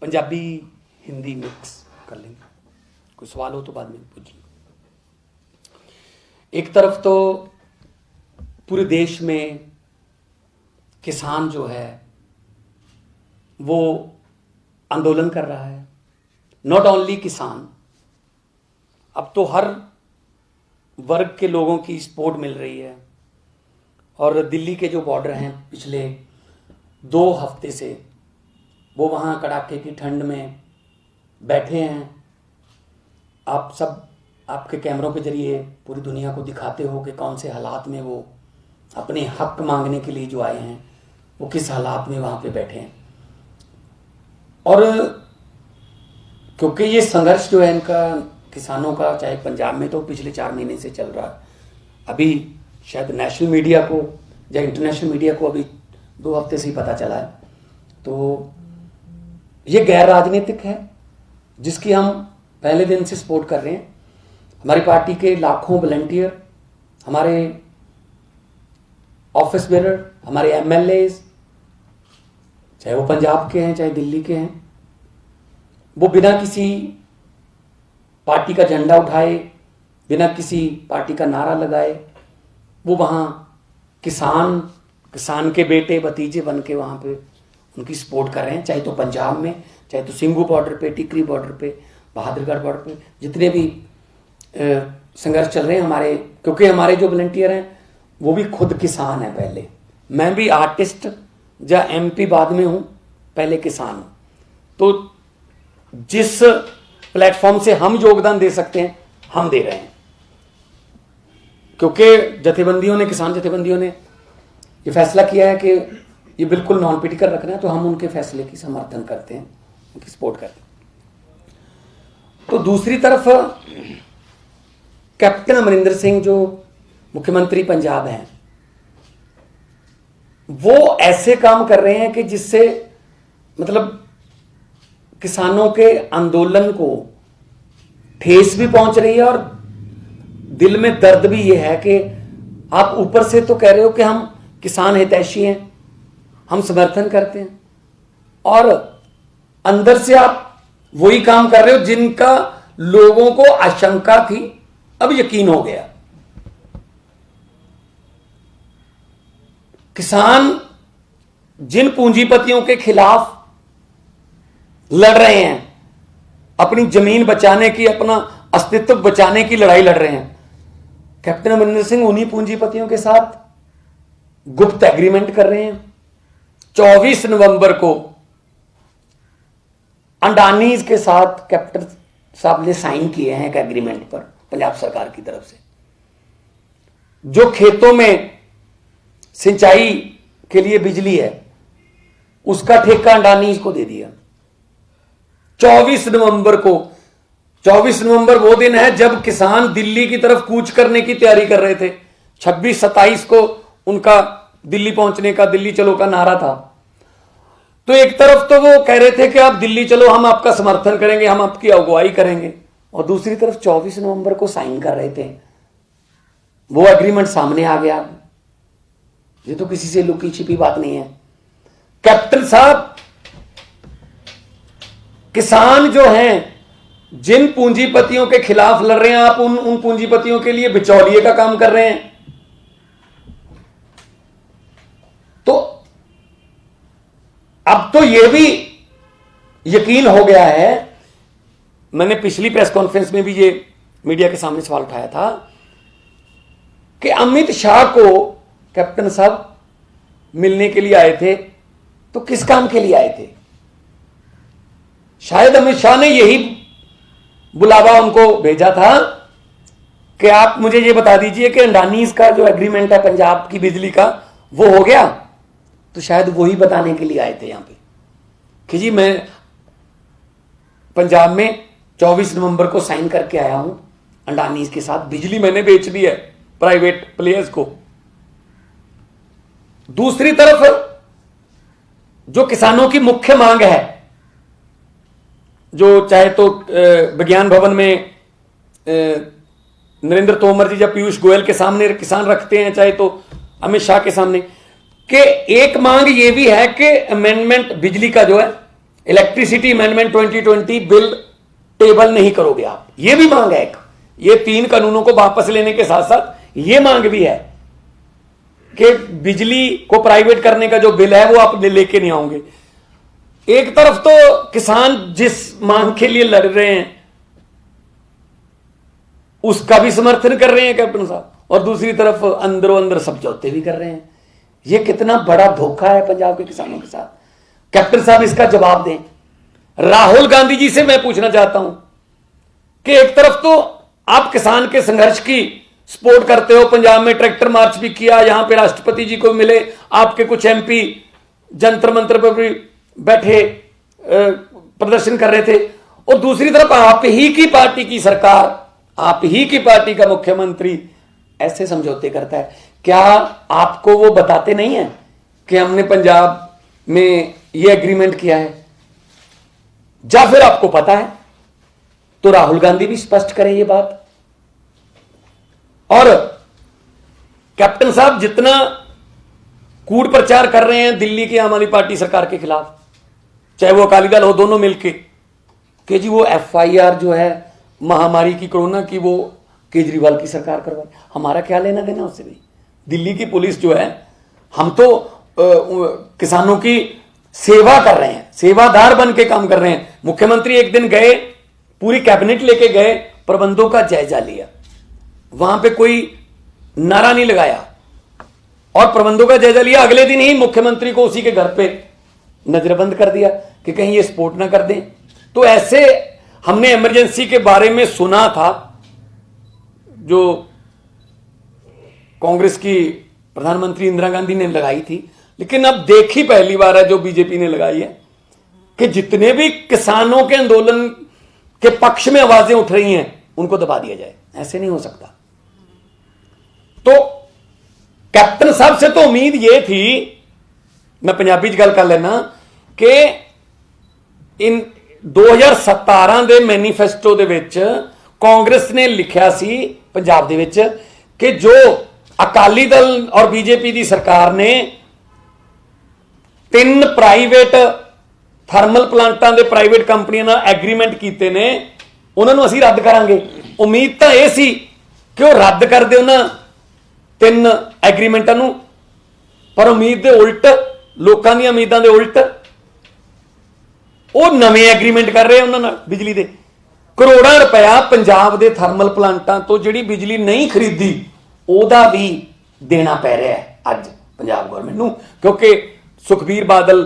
Punjabi Hindi mix कर लेंगे, कोई सवाल हो तो बाद में पूछिए। एक तरफ तो पूरे देश में किसान जो है वो आंदोलन कर रहा है। नॉट ओनली किसान, अब तो हर वर्ग के लोगों की सपोर्ट मिल रही है। और दिल्ली के जो बॉर्डर हैं पिछले 2 हफ्ते से वो वहाँ कड़ाके की ठंड में बैठे हैं। आप सब आपके कैमरों के जरिए पूरी दुनिया को दिखाते हो कि कौन से हालात में वो अपने हक मांगने के लिए जो आए हैं वो किस हालात में वहाँ पे बैठे हैं। और क्योंकि ये संघर्ष जो है इनका किसानों का, चाहे पंजाब में तो पिछले 4 महीने से चल रहा है, अभी शायद नेशनल मीडिया को या इंटरनेशनल मीडिया को अभी 2 हफ्ते से ही पता चला है। तो ये गैर राजनीतिक है जिसकी हम पहले दिन से सपोर्ट कर रहे हैं। हमारी पार्टी के लाखों वॉलंटियर, हमारे ऑफिस बेरर, हमारे एमएलए, चाहे वो पंजाब के हैं चाहे दिल्ली के हैं, वो बिना किसी पार्टी का झंडा उठाए, बिना किसी पार्टी का नारा लगाए, वो वहाँ किसान के बेटे भतीजे बन के वहाँ पे उनकी सपोर्ट कर रहे हैं। चाहे तो पंजाब में, चाहे तो सिंघू बॉर्डर पे, टिकरी बॉर्डर पे, बहादुरगढ़ बॉर्डर पे, जितने भी संघर्ष चल रहे हैं हमारे, क्योंकि हमारे जो वॉलंटियर हैं वो भी खुद किसान हैं। पहले मैं भी आर्टिस्ट या एमपी बाद में हूँ, पहले किसान हूँ। तो जिस प्लेटफॉर्म से हम योगदान दे सकते हैं हम दे रहे हैं, क्योंकि जथेबंदियों ने, किसान जथेबंदियों ने ये फैसला किया है कि ये बिल्कुल नॉन पॉलिटिकल रखना है, तो हम उनके फैसले की समर्थन करते हैं, उनकी सपोर्ट करते हैं। तो दूसरी तरफ कैप्टन अमरिंदर सिंह जो मुख्यमंत्री पंजाब हैं, वो ऐसे काम कर रहे हैं कि जिससे मतलब किसानों के आंदोलन को ठेस भी पहुंच रही है और दिल में दर्द भी ये है कि आप ऊपर से तो कह रहे हो कि हम किसान हितैषी हैं, हम समर्थन करते हैं, और अंदर से आप वही काम कर रहे हो जिनका लोगों को आशंका थी, अब यकीन हो गया। किसान जिन पूंजीपतियों के खिलाफ लड़ रहे हैं, अपनी जमीन बचाने की, अपना अस्तित्व बचाने की लड़ाई लड़ रहे हैं, कैप्टन अमरिंदर सिंह उन्हीं पूंजीपतियों के साथ गुप्त एग्रीमेंट कर रहे हैं। 24 नवंबर को अंडानीज के साथ कैप्टन साहब ने साइन किए हैं एक एग्रीमेंट पर पंजाब सरकार की तरफ से, जो खेतों में सिंचाई के लिए बिजली है उसका ठेका अंडानीज को दे दिया। 24 नवंबर को, 24 नवंबर वो दिन है जब किसान दिल्ली की तरफ कूच करने की तैयारी कर रहे थे। 26-27 को उनका दिल्ली पहुंचने का, दिल्ली चलो का नारा था। तो एक तरफ तो वो कह रहे थे कि आप दिल्ली चलो, हम आपका समर्थन करेंगे, हम आपकी अगुवाई करेंगे, और दूसरी तरफ 24 नवंबर को साइन कर रहे थे। वो एग्रीमेंट सामने आ गया। ये तो किसी से लुकी छिपी बात नहीं है। कैप्टन साहब किसान जो हैं, जिन पूंजीपतियों के खिलाफ लड़ रहे हैं, आप उन पूंजीपतियों के लिए बिचौलिए का काम कर रहे हैं। तो अब तो यह भी यकीन हो गया है, मैंने पिछली प्रेस कॉन्फ्रेंस में भी ये मीडिया के सामने सवाल उठाया था कि अमित शाह को कैप्टन साहब मिलने के लिए आए थे, तो किस काम के लिए आए थे? शायद अमित शाह ने यही बुलावा उनको भेजा था कि आप मुझे ये बता दीजिए कि अंडानीज का जो एग्रीमेंट है पंजाब की बिजली का, वो हो गया। तो शायद वही बताने के लिए आए थे यहां पे कि जी मैं पंजाब में 24 नवंबर को साइन करके आया हूं, अंडानीज के साथ बिजली मैंने बेच दी है प्राइवेट प्लेयर्स को। दूसरी तरफ जो किसानों की मुख्य मांग है, जो चाहे तो विज्ञान भवन में नरेंद्र तोमर जी या पीयूष गोयल के सामने किसान रखते हैं, चाहे तो अमित शाह के सामने, कि एक मांग ये भी है कि अमेंडमेंट बिजली का जो है इलेक्ट्रिसिटी अमेंडमेंट 2020 बिल टेबल नहीं करोगे आप, ये भी मांग है एक। ये 3 कानूनों को वापस लेने के साथ साथ ये मांग भी है कि बिजली को प्राइवेट करने का जो बिल है वो आप लेके नहीं आओगे। एक तरफ तो किसान जिस मांग के लिए लड़ रहे हैं उसका भी समर्थन कर रहे हैं कैप्टन साहब, और दूसरी तरफ अंदरों अंदर समझौते भी कर रहे हैं। ये कितना बड़ा धोखा है पंजाब के किसानों के साथ। कैप्टन साहब इसका जवाब दें। राहुल गांधी जी से मैं पूछना चाहता हूं कि एक तरफ तो आप किसान के संघर्ष की सपोर्ट करते हो, पंजाब में ट्रैक्टर मार्च भी किया, यहां पे राष्ट्रपति जी को मिले, आपके कुछ एमपी जंतर मंतर पर भी बैठे प्रदर्शन कर रहे थे, और दूसरी तरफ आप ही की पार्टी की सरकार, आप ही की पार्टी का मुख्यमंत्री ऐसे समझौते करता है। क्या आपको वो बताते नहीं है कि हमने पंजाब में ये एग्रीमेंट किया है? या फिर आपको पता है तो राहुल गांधी भी स्पष्ट करें ये बात। और कैप्टन साहब जितना कूड़ प्रचार कर रहे हैं दिल्ली की आम आदमी पार्टी सरकार के खिलाफ, चाहे वो अकाली दल हो, दोनों मिलके कि जी वो एफआईआर जो है महामारी की, कोरोना की, वो केजरीवाल की सरकार करवाई, हमारा क्या लेना देना उससे भी। दिल्ली की पुलिस जो है, हम तो किसानों की सेवा कर रहे हैं, सेवादार बन के काम कर रहे हैं। मुख्यमंत्री एक दिन गए, पूरी कैबिनेट लेके गए, प्रबंधों का जायजा लिया, वहां पे कोई नारा नहीं लगाया और प्रबंधों का जायजा लिया। अगले दिन ही मुख्यमंत्री को उसी के घर पे नजरबंद कर दिया कि कहीं ये स्फोट ना कर दें। तो ऐसे हमने इमरजेंसी के बारे में सुना था, जो कांग्रेस की प्रधानमंत्री इंदिरा गांधी ने लगाई थी, लेकिन अब देखी पहली बार है जो बीजेपी ने लगाई है कि जितने भी किसानों के आंदोलन के पक्ष में आवाजें उठ रही हैं उनको दबा दिया जाए। ऐसे नहीं हो सकता। तो कैप्टन साहब से तो उम्मीद ये थी, मैं पंजाबी च गल कर लेना, कि इन 2017 ਦੇ मैनीफेस्टो ਦੇ ਵਿੱਚ कांग्रेस ने लिखा सी पंजाब ਦੇ ਵਿੱਚ कि जो अकाली दल और बीजेपी की सरकार ने 3 प्राइवेट थर्मल प्लांटां दे प्राइवेट कंपनियां नाल एग्रीमेंट कीते ने, उन्होंने असीं रद्द करांगे। उम्मीद तो यह सी कि वो रद्द कर दे उन्हां 3 एग्रीमेंटां नूं, पर उम्मीद दे उल्ट, लोकां दी उम्मीदां दे उल्ट वो नवे एग्रीमेंट कर रहे हैं उन्हां नाल बिजली दे। करोड़ां रुपया पंजाब दे थर्मल प्लांटां तो जिहड़ी बिजली नहीं खरीदी ਉਹਦਾ भी देना पै रहा है अज पंजाब गौरमेंट नूं, क्योंकि सुखबीर बादल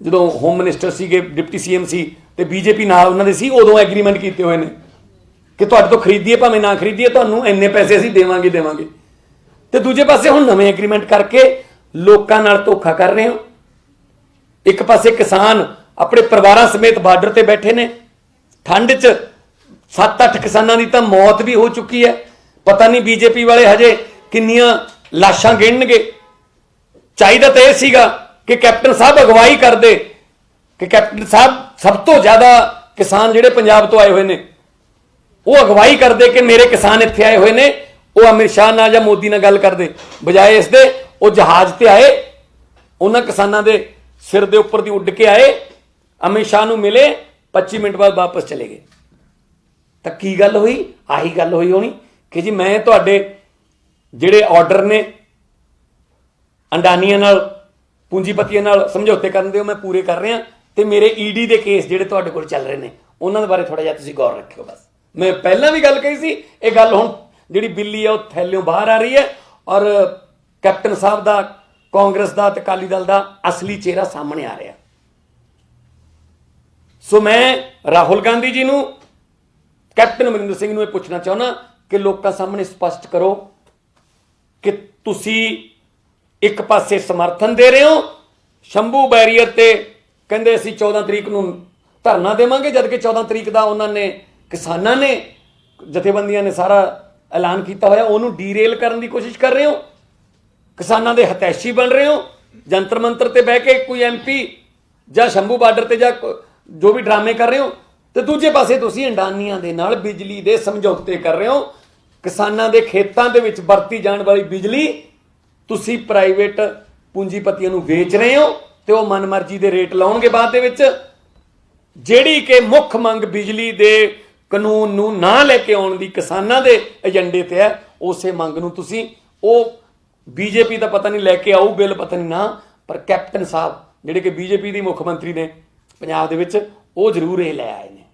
जो होम मिनिस्टर सीगे, डिप्टी सीएम सी ते बीजेपी नाल उन्हां दे सी, उदों एग्रीमेंट कीते हुए ने कि तुहाडे तो खरीदीए भावें ना खरीदीए, तुहानूं इन्ने पैसे असीं देवांगे। ते दूजे पासे हुण नवें एग्रीमेंट करके लोकां नाल धोखा कर रहे हो। एक पासे किसान अपने परिवारां समेत बार्डर ते बैठे ने, ठंड च 7-8 किसानां दी तां मौत भी हो चुकी है। पता नहीं बीजेपी वाले हजे किन्नियां लाशां गिणनगे। चाहिदा तो यह सीगा कि कैप्टन साहब अगवाई कर दे, कि कैप्टन साहब सब तो ज्यादा किसान जिहड़े पंजाब तो आए हुए ने वो अगवाई कर दे कि मेरे किसान इत्थे आए हुए ने, वो अमित शाह नाल या मोदी नाल गल कर दे, बजाए इसदे वो जहाज ते आए, उन्हां किसानां दे सिर दे उपर दी उड़ के आए, अमित शाह नूं मिले, 25 मिनट बाद वापस चले गए। तो की गल हुई? आही गल हुई होनी कि जी मैं तुहाडे जिहड़े ऑर्डर ने अंडानियां नाल, पूंजीपतियां नाल समझौते करन दे, मैं पूरे कर रहा, ते मेरे ईडी दे केस जिहड़े तुहाडे कोल चल रहे ने उन्हां दे बारे थोड़ा जिहा तुसीं गौर रखियो। बस मैं पहलां भी गल कही सी, ये गल हुण जिहड़ी बिल्ली है वो थैलियों बाहर आ रही है और कैप्टन साहब दा, कांग्रेस दा ते अकाली दल दा असली चेहरा सामने आ रहा। सो मैं राहुल गांधी जी नूं, कैप्टन अमरिंदर सिंह नूं पुछना चाहुंदा कि लोकां सामने स्पष्ट करो कि तुसी एक पासे समर्थन दे रहे हो शंभू बैरीयर ते, कहंदे असीं 14 तरीक नूं धरना देवांगे, जबकि 14 तरीक दा उन्होंने किसानां ने, जथेबंदियां ने सारा ऐलान किया होया, उहनूं डीरेल करने की कोशिश कर रहे हो, किसानां दे हतैशी बन रहे हो, जंतर मंतर ते बह के कोई एमपी जां शंभू बार्डर ते जां जो भी ड्रामे कर रहे हो, तो दूजे पासे तुसीं अंडानियां दे नाल बिजली दे समझौते कर रहे हो। किसानां दे खेतां दे विच वरती जाण वाली बिजली तुसीं प्राइवेट पूंजीपतियां नूं वेच रहे हो, ते वो मनमर्जी दे रेट लाउणगे बाद दे विच, ਜਿਹੜੀ ਕਿ ਮੁੱਖ ਮੰਗ ਬਿਜਲੀ ਦੇ ਕਾਨੂੰਨ ਨੂੰ ਨਾ ਲੈ ਕੇ ਆਉਣ ਦੀ ਕਿਸਾਨਾਂ ਦੇ ਏਜੰਡੇ ਤੇ ਹੈ, ਉਸੇ ਮੰਗ ਨੂੰ ਤੁਸੀਂ ਉਹ ਬੀਜੇਪੀ ਦਾ ਪਤਾ ਨਹੀਂ ਲੈ ਕੇ ਆਊ ਬਿੱਲ, ਪਤਾ ਨਹੀਂ ਨਾ, ਪਰ ਕੈਪਟਨ ਸਾਹਿਬ ਜਿਹੜੇ ਕਿ ਬੀਜੇਪੀ ਦੀ ਮੁੱਖ ਮੰਤਰੀ ਨੇ ਪੰਜਾਬ ਦੇ ਵਿੱਚ, ਉਹ ਜ਼ਰੂਰ ਇਹ ਲੈ ਆਏ ਨੇ।